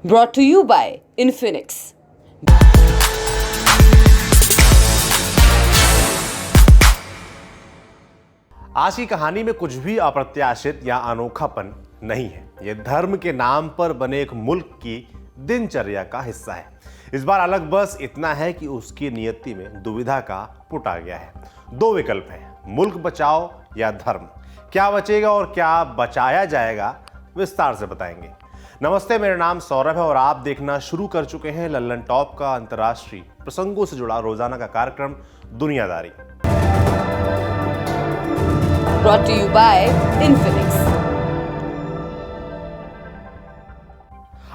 brought to you by Infinix. आज की कहानी में कुछ भी अप्रत्याशित या अनोखापन नहीं है। यह धर्म के नाम पर बने एक मुल्क की दिनचर्या का हिस्सा है। इस बार अलग बस इतना है कि उसकी नियति में दुविधा का पुट आ गया है। दो विकल्प हैं, मुल्क बचाओ या धर्म। क्या बचेगा और क्या बचाया जाएगा, विस्तार से बताएंगे। नमस्ते, मेरा नाम सौरभ है और आप देखना शुरू कर चुके हैं लल्लन टॉप का अंतर्राष्ट्रीय प्रसंगों से जुड़ा रोजाना का कार्यक्रम दुनियादारी। Brought to you by Infinix.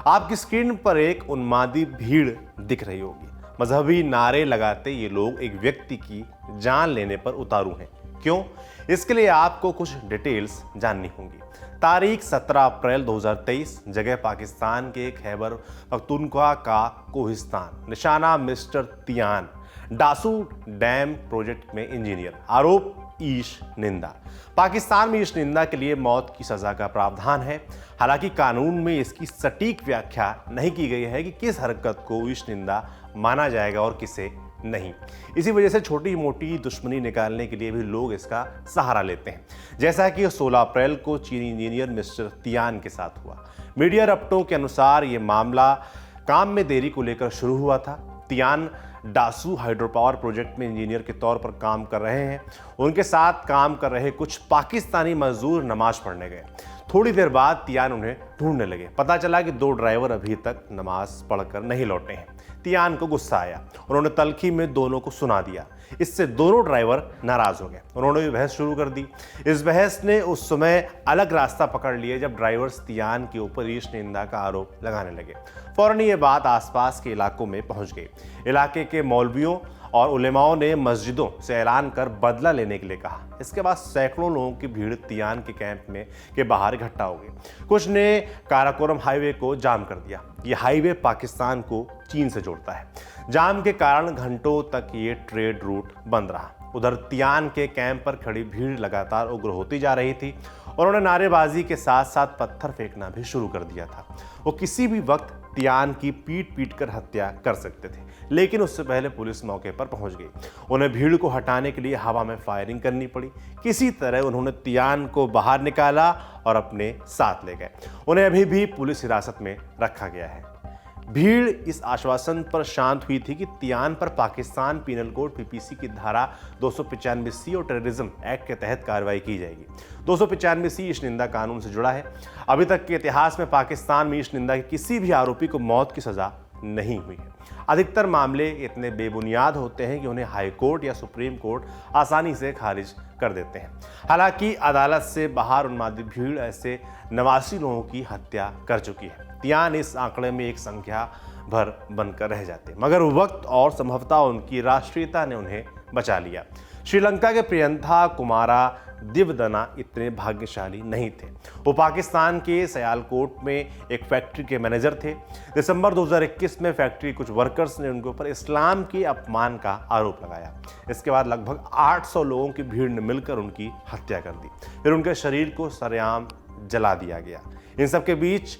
आपकी स्क्रीन पर एक उन्मादी भीड़ दिख रही होगी। मजहबी नारे लगाते ये लोग एक व्यक्ति की जान लेने पर उतारू हैं। क्यों? इसके लिए आपको कुछ डिटेल्स जाननी होंगी। तारीख 17 अप्रैल 2023, जगह पाकिस्तान के खैबर पख्तूनख्वा का कोहिस्तान, निशाना मिस्टर तियान, डासू डैम प्रोजेक्ट में इंजीनियर। आरोप ईश निंदा। पाकिस्तान में ईश निंदा के लिए मौत की सजा का प्रावधान है। हालांकि कानून में इसकी सटीक व्याख्या नहीं की गई है कि किस हरकत को ईश निंदा माना जाएगा और किसे नहीं। इसी वजह से छोटी मोटी दुश्मनी निकालने के लिए भी लोग इसका सहारा लेते हैं, जैसा कि 16 अप्रैल को चीनी इंजीनियर मिस्टर तियान के साथ हुआ। मीडिया रपटों के अनुसार ये मामला काम में देरी को लेकर शुरू हुआ था। तियान डासू हाइड्रो पावर प्रोजेक्ट में इंजीनियर के तौर पर काम कर रहे हैं। उनके साथ काम कर रहे कुछ पाकिस्तानी मजदूर नमाज पढ़ने गए। थोड़ी देर बाद तियान उन्हें ढूंढने लगे। पता चला कि दो ड्राइवर अभी तक नमाज पढ़कर नहीं लौटे हैं। तियान को गुस्सा आया। उन्होंने तलखी में दोनों को सुना दिया। इससे दोनों ड्राइवर नाराज हो गए। उन्होंने भी बहस शुरू कर दी। इस बहस ने उस समय अलग रास्ता पकड़ लिया जब ड्राइवर्स तियान के ऊपर ईश निंदा का आरोप लगाने लगे। फौरन ये बात आसपास के इलाकों में पहुंच गई। इलाके के मौलवियों और उलेमाओं ने मस्जिदों से ऐलान कर बदला लेने के लिए कहा। इसके बाद सैकड़ों लोगों की भीड़ तियान के कैंप में के बाहर इकट्ठा हो गई। कुछ ने काराकोरम हाईवे को जाम कर दिया। ये हाईवे पाकिस्तान को चीन से जोड़ता है। जाम के कारण घंटों तक ये ट्रेड रूट बंद रहा। उधर तियान के कैंप पर खड़ी भीड़ लगातार उग्र होती जा रही थी और उन्होंने नारेबाजी के साथ साथ पत्थर फेंकना भी शुरू कर दिया था। वो किसी भी वक्त तियान की पीट पीट कर हत्या कर सकते थे, लेकिन उससे पहले पुलिस मौके पर पहुंच गई। उन्हें भीड़ को हटाने के लिए हवा में फायरिंग करनी पड़ी। किसी तरह उन्होंने तियान को बाहर निकाला और अपने साथ ले गए। उन्हें अभी भी पुलिस हिरासत में रखा गया है। भीड़ इस आश्वासन पर शांत हुई थी कि तियान पर पाकिस्तान पीनल कोड पीपीसी की धारा 295C और टेररिज्म एक्ट के तहत कार्रवाई की जाएगी। 295C ईश निंदा कानून से जुड़ा है। अभी तक के इतिहास में पाकिस्तान में ईश निंदा के किसी भी आरोपी को मौत की सजा नहीं हुई है। अधिकतर मामले इतने बेबुनियाद होते हैं कि उन्हें हाई कोर्ट या सुप्रीम कोर्ट आसानी से खारिज कर देते हैं। हालांकि अदालत से बाहर उन्मादी भीड़ ऐसे 89 लोगों की हत्या कर चुकी है। तियान इस आंकड़े में एक संख्या भर बनकर रह जाते, मगर वक्त और संभवतः उनकी राष्ट्रीयता ने उन्हें बचा लिया। श्रीलंका के प्रियंथा कुमारा दिवदना इतने भाग्यशाली नहीं थे। वो पाकिस्तान के सयालकोट में एक फैक्ट्री के मैनेजर थे। दिसंबर 2021 में फैक्ट्री कुछ वर्कर्स ने उनके ऊपर इस्लाम के अपमान का आरोप लगाया। इसके बाद लगभग 800 लोगों की भीड़ ने मिलकर उनकी हत्या कर दी। फिर उनके शरीर को सरेआम जला दिया गया। इन सब के बीच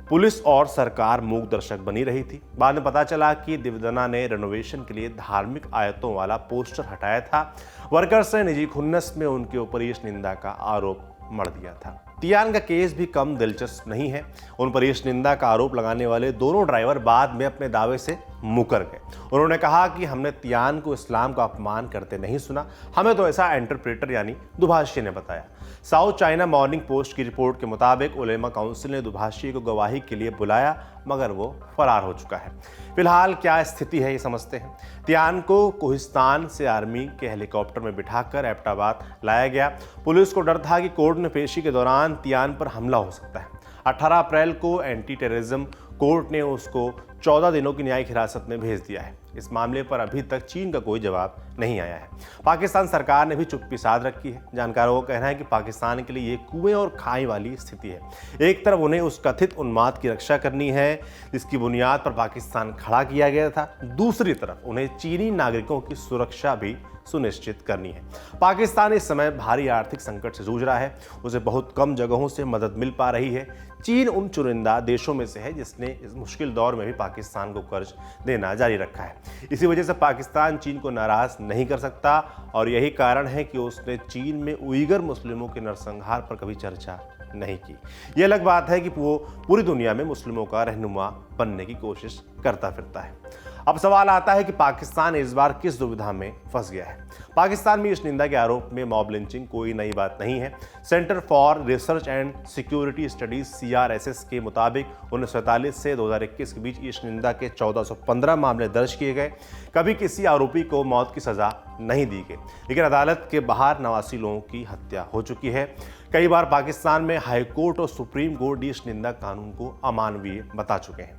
पुलिस और सरकार मूक दर्शक बनी रही थी। बाद में पता चला कि दिवदना ने रेनोवेशन के लिए धार्मिक आयतों वाला पोस्टर हटाया था। वर्कर्स ने निजी खुन्नस में उनके ऊपर ईश निंदा का आरोप मढ़ दिया था। तियान का केस भी कम दिलचस्प नहीं है। उन पर ईश निंदा का आरोप लगाने वाले दोनों ड्राइवर बाद में अपने दावे से मुकर गए। उन्होंने कहा कि हमने तियान को इस्लाम का अपमान करते नहीं सुना, हमें तो ऐसा इंटरप्रेटर यानी दुभाषी ने बताया। साउथ चाइना मॉर्निंग पोस्ट की रिपोर्ट के मुताबिक उलेमा काउंसिल ने दुभाषी को गवाही के लिए बुलाया, मगर वो फरार हो चुका है। फिलहाल क्या स्थिति है ये समझते हैं। तियान को कोहिस्तान से आर्मी के हेलीकॉप्टर में बिठाकर एबटाबाद लाया गया। पुलिस को डर था कि कोर्ट में पेशी के दौरान तियान पर हमला हो सकता है। 18 अप्रैल को एंटी टेररिज्म कोर्ट ने उसको 14 दिनों की न्यायिक हिरासत में भेज दिया है। इस मामले पर अभी तक चीन का कोई जवाब नहीं आया है। पाकिस्तान सरकार ने भी चुप्पी साध रखी है। जानकारों का कहना है कि पाकिस्तान के लिए ये कुएं और खाई वाली स्थिति है। एक तरफ उन्हें उस कथित उन्माद की रक्षा करनी है जिसकी बुनियाद पर पाकिस्तान खड़ा किया गया था, दूसरी तरफ उन्हें चीनी नागरिकों की सुरक्षा भी सुनिश्चित करनी है। पाकिस्तान इस समय भारी आर्थिक संकट से जूझ रहा है, उसे बहुत कम जगहों से मदद मिल पा रही है। चीन उन चुनिंदा देशों में से है जिसने इस मुश्किल दौर में भी पाकिस्तान को कर्ज देना जारी रखा है। इसी वजह से पाकिस्तान चीन को नाराज नहीं कर सकता और यही कारण है कि उसने चीन में उइगर मुस्लिमों के नरसंहार पर कभी चर्चा नहीं की। यह अलग बात है कि वो पूरी दुनिया में मुस्लिमों का रहनुमा बनने की कोशिश करता फिरता है। अब सवाल आता है कि पाकिस्तान इस बार किस दुविधा में फंस गया है। पाकिस्तान में इस निंदा के आरोप में मॉब लिंचिंग कोई नई बात नहीं है। Centre for research and security studies CRSS के मुताबिक 1947 से 2021 के बीच इस निंदा के 1415 मामले दर्ज किए गए। कभी किसी आरोपी को मौत की सजा नहीं दी गई, लेकिन अदालत के बाहर 89 लोगों की हत्या हो चुकी है। कई बार पाकिस्तान में हाई कोर्ट और सुप्रीम कोर्ट इस निंदा कानून को अमानवीय बता चुके हैं।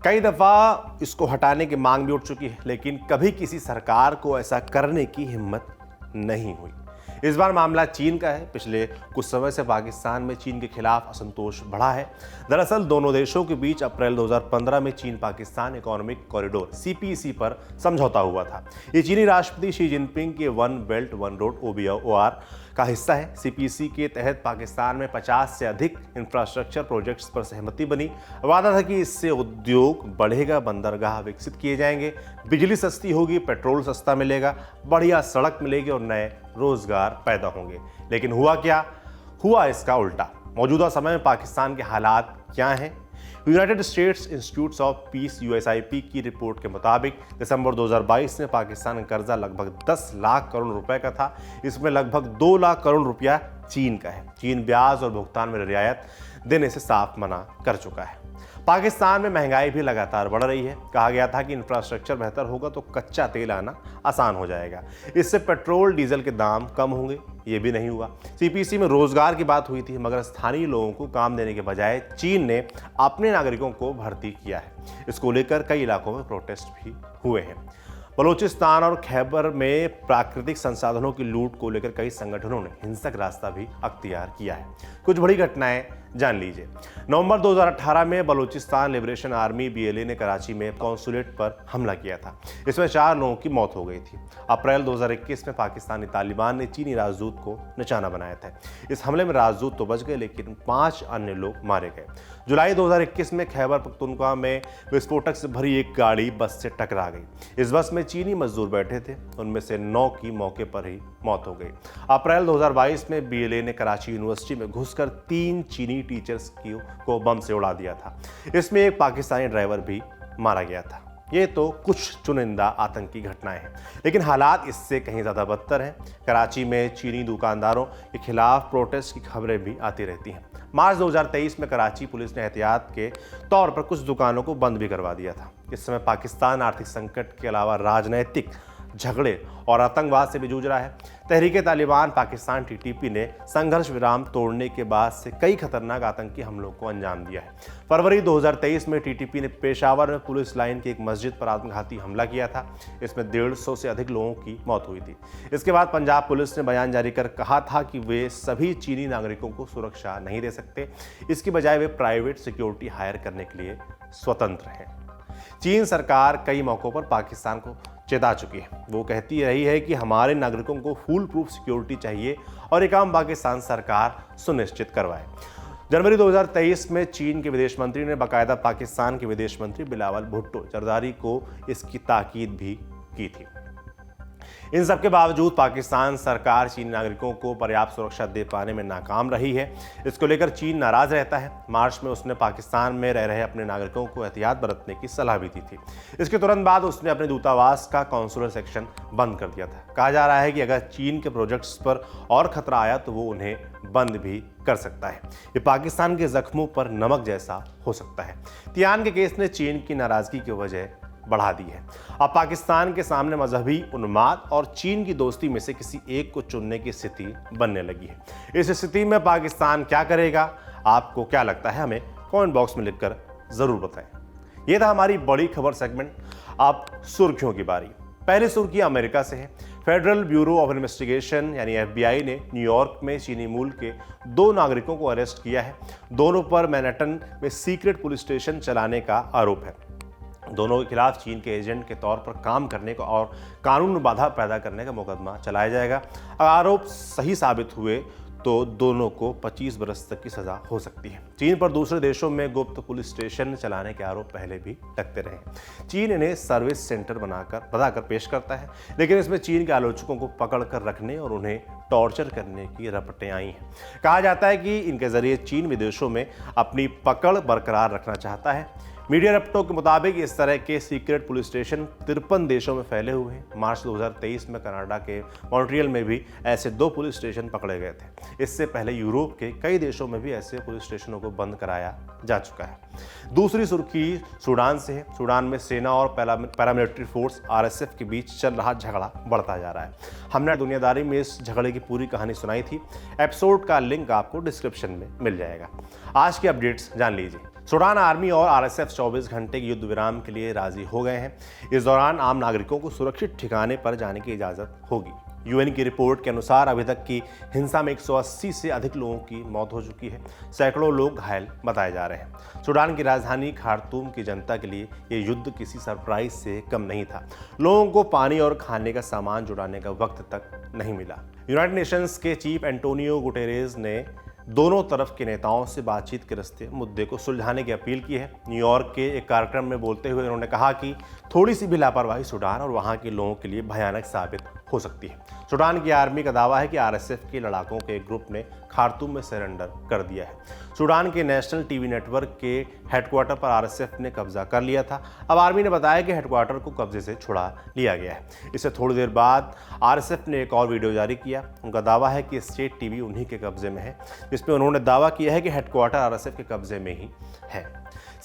कई दफ़ा इसको हटाने की मांग भी उठ चुकी है, लेकिन कभी किसी सरकार को ऐसा करने की हिम्मत नहीं हुई। इस बार मामला चीन का है। पिछले कुछ समय से पाकिस्तान में चीन के खिलाफ असंतोष बढ़ा है। दरअसल दोनों देशों के बीच अप्रैल 2015 में चीन पाकिस्तान इकोनॉमिक कॉरिडोर CPEC पर समझौता हुआ था। ये चीनी राष्ट्रपति शी जिनपिंग के one belt one road OBR का हिस्सा है। CPEC के तहत पाकिस्तान में 50 से अधिक इंफ्रास्ट्रक्चर प्रोजेक्ट्स पर सहमति बनी। वादा था कि इससे उद्योग बढ़ेगा, बंदरगाह विकसित किए जाएंगे, बिजली सस्ती होगी, पेट्रोल सस्ता मिलेगा, बढ़िया सड़क मिलेगी और नए रोजगार पैदा होंगे। लेकिन हुआ क्या? हुआ इसका उल्टा। मौजूदा समय में पाकिस्तान के हालात क्या हैं? United states institute of peace USIP की रिपोर्ट के मुताबिक दिसंबर 2022 में पाकिस्तान का कर्जा लगभग 10 लाख करोड़ रुपए का था। इसमें लगभग 2 लाख करोड़ रुपया चीन का है। चीन ब्याज और भुगतान में रियायत देने से साफ मना कर चुका है। पाकिस्तान में महंगाई भी लगातार बढ़ रही है। कहा गया था कि इंफ्रास्ट्रक्चर बेहतर होगा तो कच्चा तेल आना आसान हो जाएगा, इससे पेट्रोल डीजल के दाम कम होंगे। ये भी नहीं हुआ। CPEC में रोजगार की बात हुई थी, मगर स्थानीय लोगों को काम देने के बजाय चीन ने अपने नागरिकों को भर्ती किया है। इसको लेकर कई इलाकों में प्रोटेस्ट भी हुए हैं। बलूचिस्तान और खैबर में प्राकृतिक संसाधनों की लूट को लेकर कई संगठनों ने हिंसक रास्ता भी अख्तियार किया है। कुछ बड़ी घटनाएं जान लीजिए। नवंबर 2018 में बलूचिस्तान लिबरेशन आर्मी BLA ने कराची में कॉन्सुलेट पर हमला किया था। इसमें 4 लोगों की मौत हो गई थी। अप्रैल 2021 में पाकिस्तानी तालिबान ने चीनी राजदूत को निशाना बनाया था। इस हमले में राजदूत तो बच गए, लेकिन 5 अन्य लोग मारे गए। जुलाई 2021 में खैबर पख्तूनख्वा में विस्फोटक से भरी एक गाड़ी बस से टकरा गई। इस बस में चीनी मजदूर बैठे थे, उनमें से 9 की मौके पर ही मौत हो गई। अप्रैल 2022 में BLA ने कराची यूनिवर्सिटी में घुसकर 3 चीनी टीचर्स को बम से उड़ा दिया था। इसमें एक पाकिस्तानी ड्राइवर भी मारा गया था। ये तो कुछ चुनिंदा आतंकी घटनाएं हैं, लेकिन हालात इससे कहीं ज़्यादा बदतर हैं। कराची में चीनी दुकानदारों के खिलाफ प्रोटेस्ट की खबरें भी आती रहती हैं। मार्च 2023 में कराची पुलिस ने एहतियात के तौर पर कुछ दुकानों को बंद भी करवा दिया था। इस समय पाकिस्तान आर्थिक संकट के अलावा राजनैतिक झगड़े और आतंकवाद से भी जूझ रहा है। तहरीके तालिबान पाकिस्तान TTP ने संघर्ष विराम तोड़ने के बाद से कई खतरनाक आतंकी हमलों को अंजाम दिया है। फरवरी 2023 में TTP ने पेशावर में पुलिस लाइन की एक मस्जिद पर आत्मघाती हमला किया था। इसमें 150 से अधिक लोगों की मौत हुई थी। इसके बाद पंजाब पुलिस ने बयान जारी कर कहा था कि वे सभी चीनी नागरिकों को सुरक्षा नहीं दे सकते, इसकी बजाय वे प्राइवेट सिक्योरिटी हायर करने के लिए स्वतंत्र हैं। चीन सरकार कई मौकों पर पाकिस्तान को चेता चुकी है। वो कहती रही है कि हमारे नागरिकों को फुल प्रूफ सिक्योरिटी चाहिए और ये काम पाकिस्तान सरकार सुनिश्चित करवाए। जनवरी 2023 में चीन के विदेश मंत्री ने बाकायदा पाकिस्तान के विदेश मंत्री बिलावल भुट्टो जरदारी को इसकी ताकीद भी की थी। इन सबके बावजूद पाकिस्तान सरकार चीनी नागरिकों को पर्याप्त सुरक्षा दे पाने में नाकाम रही है। इसको लेकर चीन नाराज रहता है। मार्च में उसने पाकिस्तान में रह रहे अपने नागरिकों को एहतियात बरतने की सलाह भी दी थी। इसके तुरंत बाद उसने अपने दूतावास का कॉन्सुलर सेक्शन बंद कर दिया था। कहा जा रहा है कि अगर चीन के प्रोजेक्ट्स पर और खतरा आया तो वो उन्हें बंद भी कर सकता है। ये पाकिस्तान के जख्मों पर नमक जैसा हो सकता है। तियान के केस ने चीन की नाराजगी की वजह बढ़ा दी है। अब पाकिस्तान के सामने मजहबी उन्माद और चीन की दोस्ती में से किसी एक को चुनने की स्थिति बनने लगी है। इस स्थिति में पाकिस्तान क्या करेगा? आपको क्या लगता है? हमें कमेंट बॉक्स में लिखकर जरूर बताएं। यह था हमारी बड़ी खबर सेगमेंट। अब सुर्खियों की बारी। पहली सुर्खी अमेरिका से है। फेडरल ब्यूरो ऑफ इन्वेस्टिगेशन यानी FBI ने न्यूयॉर्क में चीनी मूल के 2 नागरिकों को अरेस्ट किया है। दोनों पर मैनहट्टन में सीक्रेट पुलिस स्टेशन चलाने का आरोप है। दोनों के खिलाफ चीन के एजेंट के तौर पर काम करने का और कानून में बाधा पैदा करने का मुकदमा चलाया जाएगा। अगर आरोप सही साबित हुए तो दोनों को 25 बरस तक की सजा हो सकती है। चीन पर दूसरे देशों में गुप्त पुलिस स्टेशन चलाने के आरोप पहले भी लगते रहे हैं। चीन इन्हें सर्विस सेंटर बताकर पेश करता है, लेकिन इसमें चीन के आलोचकों को पकड़ कर रखने और उन्हें टॉर्चर करने की रपटें आई हैं। कहा जाता है कि इनके जरिए चीन विदेशों में अपनी पकड़ बरकरार रखना चाहता है। मीडिया रिपोर्टों के मुताबिक इस तरह के सीक्रेट पुलिस स्टेशन 53 देशों में फैले हुए हैं। मार्च 2023 में कनाडा के मॉन्ट्रियल में भी ऐसे 2 पुलिस स्टेशन पकड़े गए थे। इससे पहले यूरोप के कई देशों में भी ऐसे पुलिस स्टेशनों को बंद कराया जा चुका है। दूसरी सुर्खी सूडान से है। सूडान में सेना और पैरामिलिट्री फोर्स RSF के बीच चल रहा झगड़ा बढ़ता जा रहा है। हमने दुनियादारी में इस झगड़े की पूरी कहानी सुनाई थी। एपिसोड का लिंक आपको डिस्क्रिप्शन में मिल जाएगा। आज की अपडेट्स जान लीजिए। सूडान आर्मी और RSF 24 घंटे के युद्ध विराम के लिए राजी हो गए हैं। इस दौरान आम नागरिकों को सुरक्षित ठिकाने पर जाने की इजाज़त होगी। UN की रिपोर्ट के अनुसार अभी तक की हिंसा में 180 से अधिक लोगों की मौत हो चुकी है। सैकड़ों लोग घायल बताए जा रहे हैं। सूडान की राजधानी खार्तूम की जनता के लिए ये युद्ध किसी सरप्राइज से कम नहीं था। लोगों को पानी और खाने का सामान जुटाने का वक्त तक नहीं मिला। यूनाइटेड नेशंस के चीफ एंटोनियो गुटेरेस ने दोनों तरफ के नेताओं से बातचीत के रास्ते मुद्दे को सुलझाने की अपील की है। न्यूयॉर्क के एक कार्यक्रम में बोलते हुए उन्होंने कहा कि थोड़ी सी भी लापरवाही सूडान और वहां के लोगों के लिए भयानक साबित हो सकती है। सूडान की आर्मी का दावा है कि RSF के लड़ाकों के एक ग्रुप ने खार्तूम में सरेंडर कर दिया है। सूडान के नेशनल टीवी नेटवर्क के हेडक्वार्टर पर RSF ने कब्जा कर लिया था। अब आर्मी ने बताया कि हेडक्वार्टर को कब्जे से छुड़ा लिया गया है। इससे थोड़ी देर बाद RSF ने एक और वीडियो जारी किया। उनका दावा है कि स्टेट टीवी उन्हीं के कब्जे में है, जिसमें उन्होंने दावा किया है कि हेडक्वार्टर RSF के कब्जे में ही है।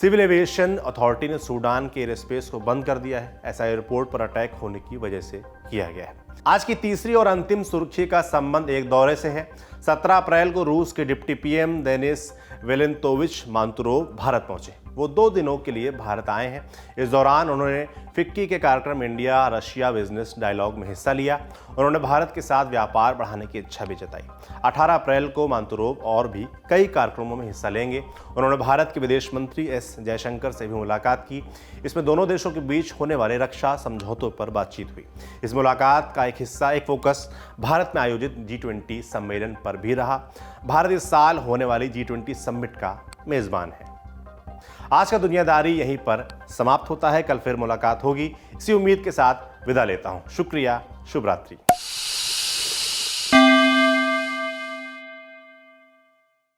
सिविल एविएशन अथॉरिटी ने सूडान के एयरस्पेस को बंद कर दिया है। ऐसा एयरपोर्ट पर अटैक होने की वजह से किया गया है। आज की तीसरी और अंतिम सुर्खी का संबंध एक दौरे से है। 17 अप्रैल को रूस के डिप्टी PM देनिस वेलेंतोविच मांतुरोव भारत पहुंचे। वो 2 दिनों के लिए भारत आए हैं। इस दौरान उन्होंने फिक्की के कार्यक्रम इंडिया रशिया बिजनेस डायलॉग में हिस्सा लिया। उन्होंने भारत के साथ व्यापार बढ़ाने की इच्छा भी जताई। 18 अप्रैल को मांतुरोव और भी कई कार्यक्रमों में हिस्सा लेंगे। उन्होंने भारत के विदेश मंत्री S जयशंकर से भी मुलाकात की। इसमें दोनों देशों के बीच होने वाले रक्षा समझौतों पर बातचीत हुई। इस मुलाकात का एक फोकस भारत में आयोजित G20 सम्मेलन पर भी रहा। भारत इस साल होने वाली G20 समिट का मेजबान है। आज का दुनियादारी यहीं पर समाप्त होता है। कल फिर मुलाकात होगी। इसी उम्मीद के साथ विदा लेता हूं। शुक्रिया। शुभ रात्रि।